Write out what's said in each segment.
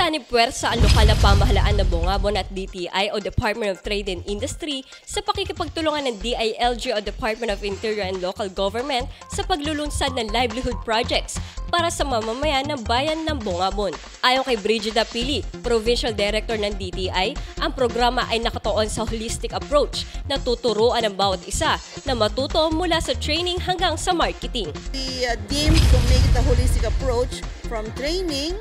Sanipuwersa ang lokal na pamahalaan ng Bungabon at DTI o Department of Trade and Industry sa pakikipagtulungan ng DILG o Department of Interior and Local Government sa paglulunsad ng livelihood projects para sa mamamayan ng bayan ng Bungabon. Ayon kay Brigida Pili, Provincial Director ng DTI, ang programa ay nakatuon sa holistic approach na tuturuan ng bawat isa na matuto mula sa training hanggang sa marketing. We deem to make it a holistic approach from training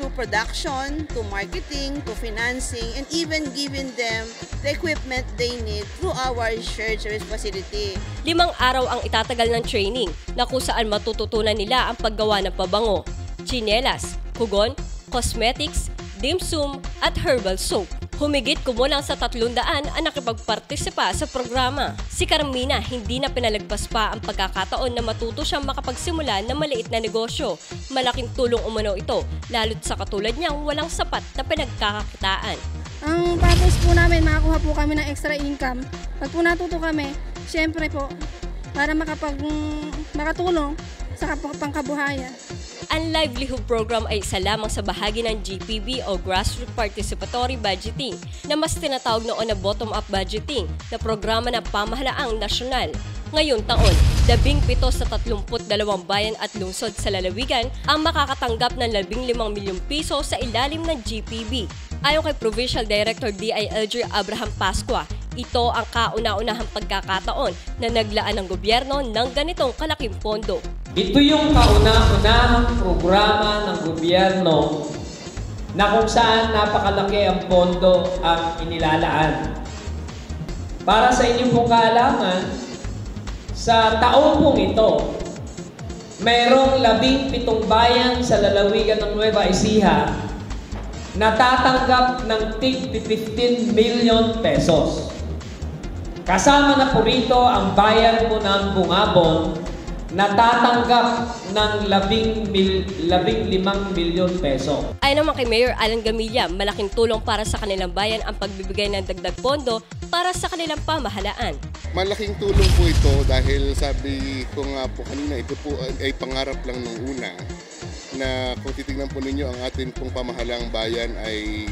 to production, to marketing, to financing, and even giving them the equipment they need through our shared service facility. 5 araw ang itatagal ng training na kung saan matututunan nila ang paggawa ng pabango, tsinelas, kugon, cosmetics, dim sum at herbal soap. Humigit kumulang sa 300 ang nakipagpartisipa sa programa. Si Carmina hindi na pinalagpas pa ang pagkakataon na matuto siyang makapagsimula ng maliit na negosyo. Malaking tulong umano ito, lalo't sa katulad niyang walang sapat na pinagkakakitaan. Ang purpose po namin, makakuha po kami ng extra income. Pag po natuto kami, syempre po, para makatulong sa pangkabuhayan. Ang livelihood program ay isa lamang sa bahagi ng GPB o Grassroots Participatory Budgeting na mas tinatawag noon na bottom-up budgeting na programa ng pamahalaang nasyonal. Ngayong taon, 17 sa 32 bayan at lungsod sa lalawigan ang makakatanggap ng 15 milyong piso sa ilalim ng GPB. Ayon kay Provincial Director DILG Abraham Pascua, ito ang kauna-unahang pagkakataon na naglaan ng gobyerno ng ganitong kalaking pondo. Ito yung kauna-unahang programa ng gobyerno na kung saan napakalaki ang pondo ang inilalaan. Para sa inyong pong kaalaman, sa taon pong ito, mayroong 17 bayan sa lalawigan ng Nueva Ecija na tatanggap ng tig 15 million pesos. Kasama na po rito ang bayan po ng Bungabon na tatanggap ng 15 milyon peso. Ayon naman kay Mayor Alan Gamilla, malaking tulong para sa kanilang bayan ang pagbibigay ng dagdag pondo para sa kanilang pamahalaan. Malaking tulong po ito dahil sabi ko nga po kanina, ito po ay pangarap lang nung una na kung titignan po ninyo ang ating pong pamahalaang bayan ay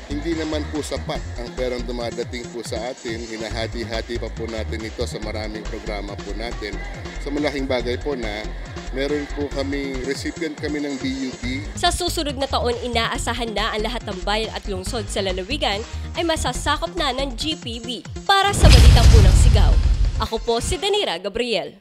hindi naman po sapat ang perang dumadating po sa atin. Hinahati-hati pa po natin ito sa maraming programa po natin. So malaking bagay po na meron po kami, recipient kami ng DUP. Sa susunod na taon, inaasahan na ang lahat ng bayan at lungsod sa lalawigan ay masasakop na ng GPB. Para sa Balitang Unang Sigaw, ako po si Danira Gabriel.